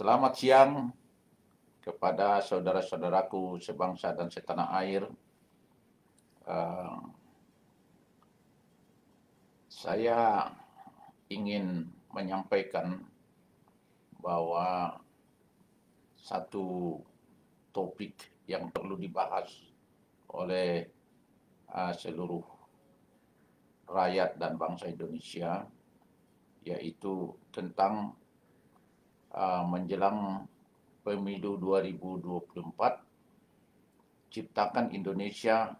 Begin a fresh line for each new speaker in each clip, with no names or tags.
Selamat siang kepada saudara-saudaraku sebangsa dan setanah air. Saya ingin menyampaikan bahwa satu topik yang perlu dibahas oleh seluruh rakyat dan bangsa Indonesia, yaitu tentang menjelang pemilu 2024, ciptakan Indonesia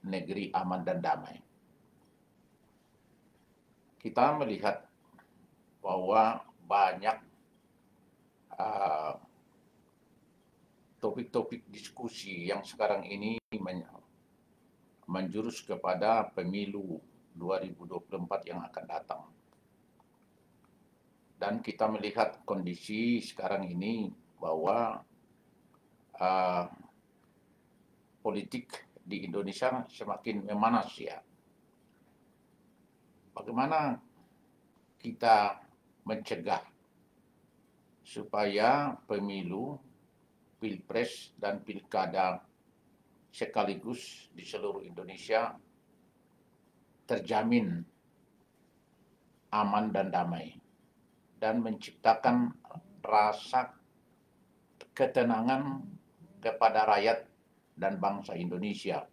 negeri aman dan damai. Kita melihat bahwa banyak topik-topik diskusi yang sekarang ini menjurus kepada pemilu 2024 yang akan datang. Dan kita melihat kondisi sekarang ini bahwa politik di Indonesia semakin memanas ya. Bagaimana kita mencegah supaya pemilu, pilpres, dan pilkada sekaligus di seluruh Indonesia terjamin aman dan damai dan menciptakan rasa ketenangan kepada rakyat dan bangsa Indonesia.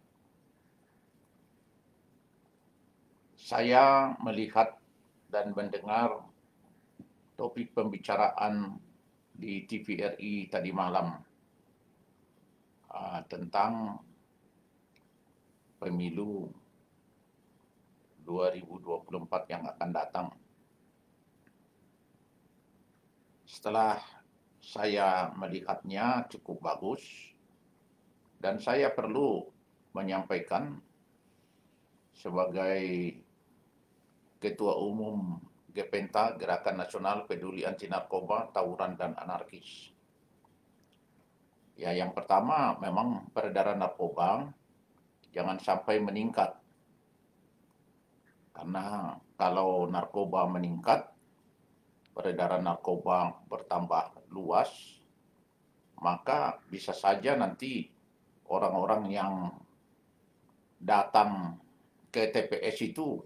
Saya melihat dan mendengar topik pembicaraan di TVRI tadi malam tentang pemilu 2024 yang akan datang. Setelah saya melihatnya cukup bagus, dan saya perlu menyampaikan sebagai Ketua Umum GPENTA, Gerakan Nasional Peduli Anti Narkoba, Tawuran dan Anarkis. Ya, yang pertama memang peredaran narkoba jangan sampai meningkat. Karena kalau narkoba meningkat, peredaran narkoba bertambah luas, maka bisa saja nanti orang-orang yang datang ke TPS itu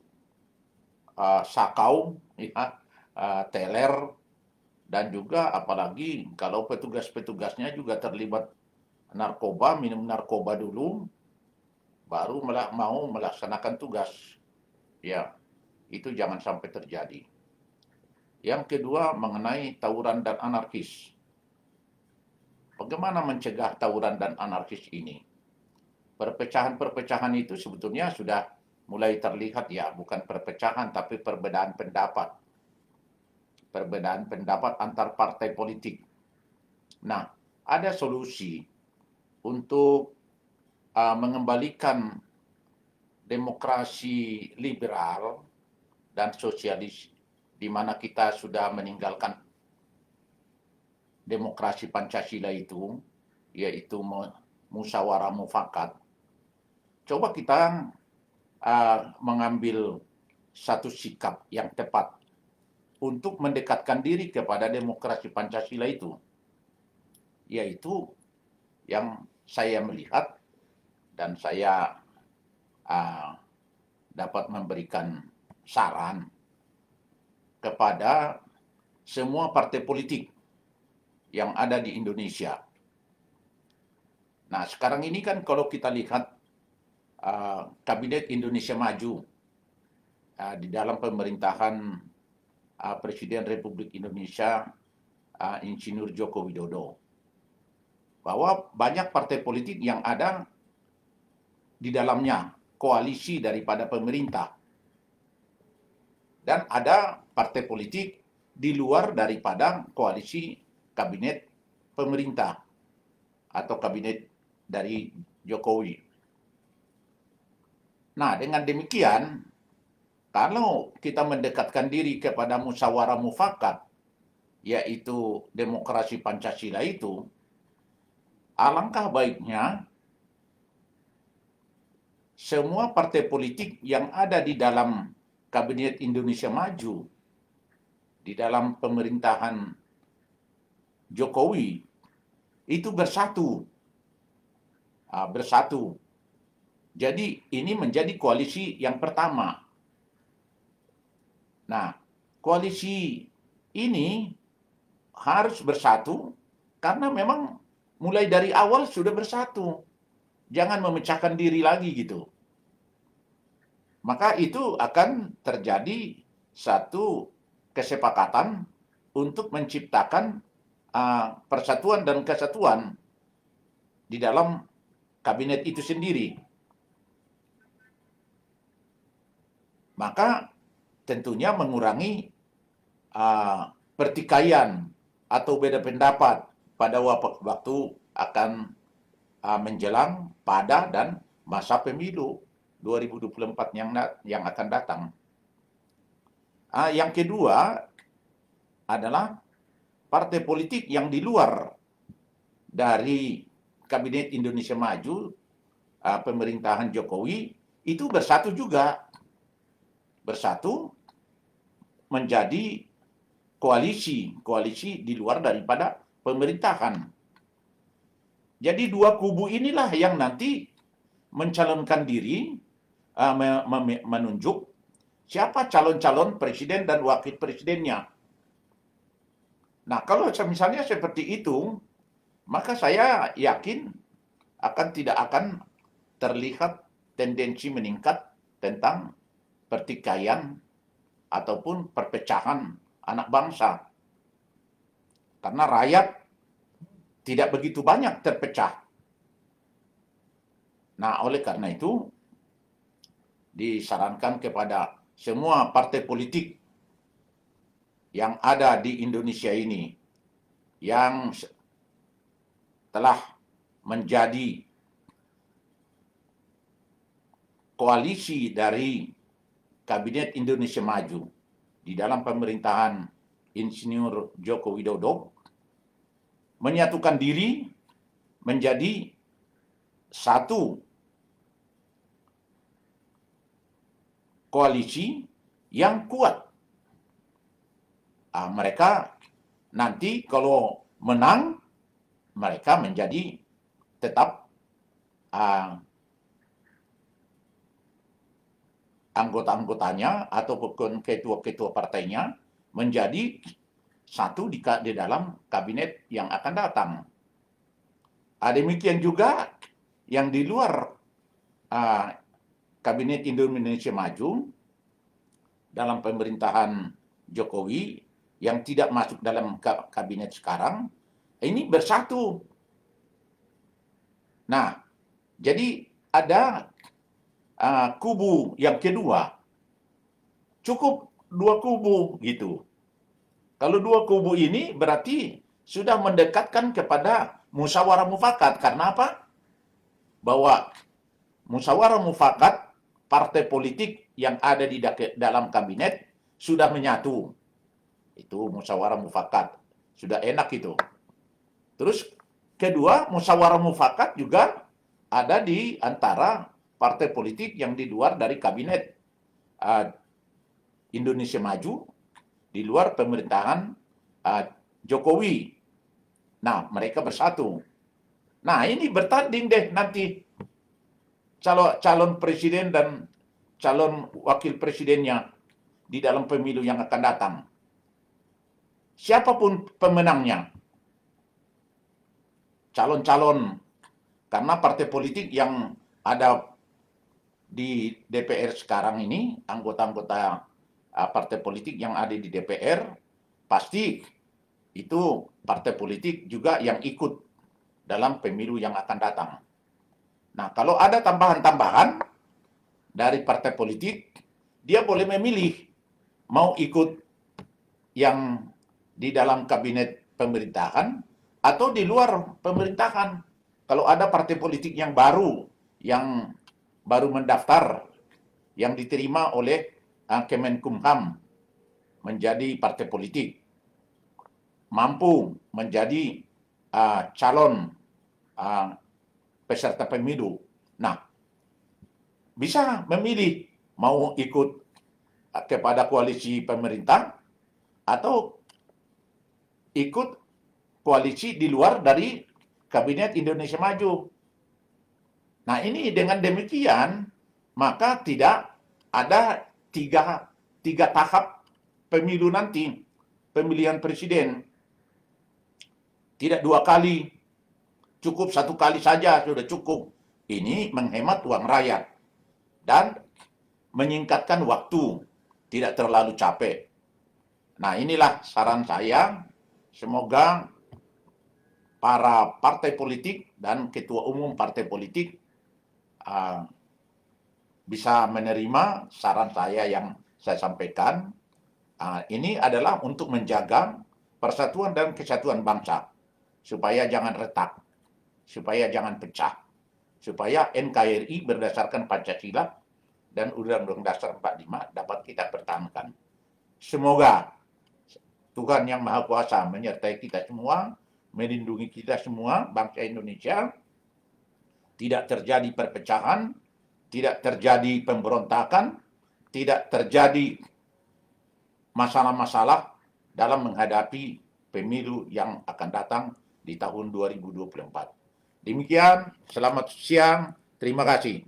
sakau, ya, teler, dan juga apalagi kalau petugas-petugasnya juga terlibat narkoba, minum narkoba dulu, baru mau melaksanakan tugas. Ya, itu jangan sampai terjadi. Yang kedua mengenai tawuran dan anarkis. Bagaimana mencegah tawuran dan anarkis ini? Perpecahan-perpecahan itu sebetulnya sudah mulai terlihat ya, bukan perpecahan tapi perbedaan pendapat. Perbedaan pendapat antar partai politik. Nah, ada solusi untuk mengembalikan demokrasi liberal dan sosialis, di mana kita sudah meninggalkan demokrasi Pancasila itu, yaitu musyawarah mufakat. Coba kita mengambil satu sikap yang tepat untuk mendekatkan diri kepada demokrasi Pancasila itu, yaitu yang saya melihat dan saya dapat memberikan saran kepada semua partai politik yang ada di Indonesia. Nah, sekarang ini kan kalau kita lihat Kabinet Indonesia Maju di dalam pemerintahan Presiden Republik Indonesia Insinyur Joko Widodo, bahwa banyak partai politik yang ada di dalamnya koalisi daripada pemerintah, dan ada partai politik di luar daripada koalisi kabinet pemerintah atau kabinet dari Jokowi. Nah, dengan demikian, kalau kita mendekatkan diri kepada musyawarah mufakat, yaitu demokrasi Pancasila itu, alangkah baiknya semua partai politik yang ada di dalam Kabinet Indonesia Maju, di dalam pemerintahan Jokowi itu bersatu. Bersatu. Jadi ini menjadi koalisi yang pertama. Nah, koalisi ini harus bersatu karena memang mulai dari awal sudah bersatu. Jangan memecahkan diri lagi gitu. Maka itu akan terjadi satu kesepakatan untuk menciptakan persatuan dan kesatuan di dalam kabinet itu sendiri. Maka tentunya mengurangi pertikaian atau beda pendapat pada waktu akan menjelang pada dan masa pemilu 2024 yang akan datang. Yang kedua adalah partai politik yang di luar dari Kabinet Indonesia Maju, pemerintahan Jokowi, itu bersatu juga. Bersatu menjadi koalisi di luar daripada pemerintahan. Jadi dua kubu inilah yang nanti mencalonkan diri, menunjuk siapa calon-calon presiden dan wakil presidennya. Nah, kalau misalnya seperti itu, maka saya yakin tidak akan terlihat tendensi meningkat tentang pertikaian ataupun perpecahan anak bangsa. Karena rakyat tidak begitu banyak terpecah. Nah, oleh karena itu disarankan kepada semua partai politik yang ada di Indonesia ini yang telah menjadi koalisi dari Kabinet Indonesia Maju di dalam pemerintahan Insinyur Joko Widodo menyatukan diri menjadi satu koalisi yang kuat. Mereka nanti kalau menang, mereka menjadi tetap anggota-anggotanya ataupun ketua-ketua partainya menjadi satu di dalam kabinet yang akan datang. Demikian juga yang di luar Kabinet Indonesia Maju dalam pemerintahan Jokowi yang tidak masuk dalam kabinet sekarang, ini bersatu. Nah, jadi ada kubu yang kedua. Cukup dua kubu gitu. Kalau dua kubu ini berarti sudah mendekatkan kepada musyawarah mufakat. Karena apa? Bahwa musyawarah mufakat partai politik yang ada di dalam kabinet sudah menyatu. Itu musyawarah mufakat. Sudah enak itu. Terus kedua, musyawarah mufakat juga ada di antara partai politik yang di luar dari kabinet Indonesia Maju, di luar pemerintahan Jokowi. Nah, mereka bersatu. Nah, ini bertanding deh nanti calon presiden dan calon wakil presidennya di dalam pemilu yang akan datang. Siapapun pemenangnya, calon-calon, karena partai politik yang ada di DPR sekarang ini, anggota-anggota partai politik yang ada di DPR, pasti itu partai politik juga yang ikut dalam pemilu yang akan datang. Nah, kalau ada tambahan-tambahan dari partai politik, dia boleh memilih mau ikut yang di dalam kabinet pemerintahan atau di luar pemerintahan. Kalau ada partai politik yang baru mendaftar, yang diterima oleh Kemenkumham menjadi partai politik, mampu menjadi calon peserta pemilu. Nah, bisa memilih mau ikut kepada koalisi pemerintah atau ikut koalisi di luar dari Kabinet Indonesia Maju. Nah ini dengan demikian, maka tidak ada tiga tahap pemilu nanti, pemilihan presiden. Tidak 2 kali, cukup 1 kali saja sudah cukup. Ini menghemat uang rakyat dan menyingkatkan waktu, tidak terlalu capek. Nah inilah saran saya, semoga para partai politik dan ketua umum partai politik bisa menerima saran saya yang saya sampaikan. Ini adalah untuk menjaga persatuan dan kesatuan bangsa, supaya jangan retak, supaya jangan pecah, supaya NKRI berdasarkan Pancasila dan Undang-Undang Dasar 45 dapat kita pertahankan. Semoga Tuhan Yang Maha Kuasa menyertai kita semua, melindungi kita semua, bangsa Indonesia, tidak terjadi perpecahan, tidak terjadi pemberontakan, tidak terjadi masalah-masalah dalam menghadapi pemilu yang akan datang di tahun 2024. Demikian, selamat siang, terima kasih.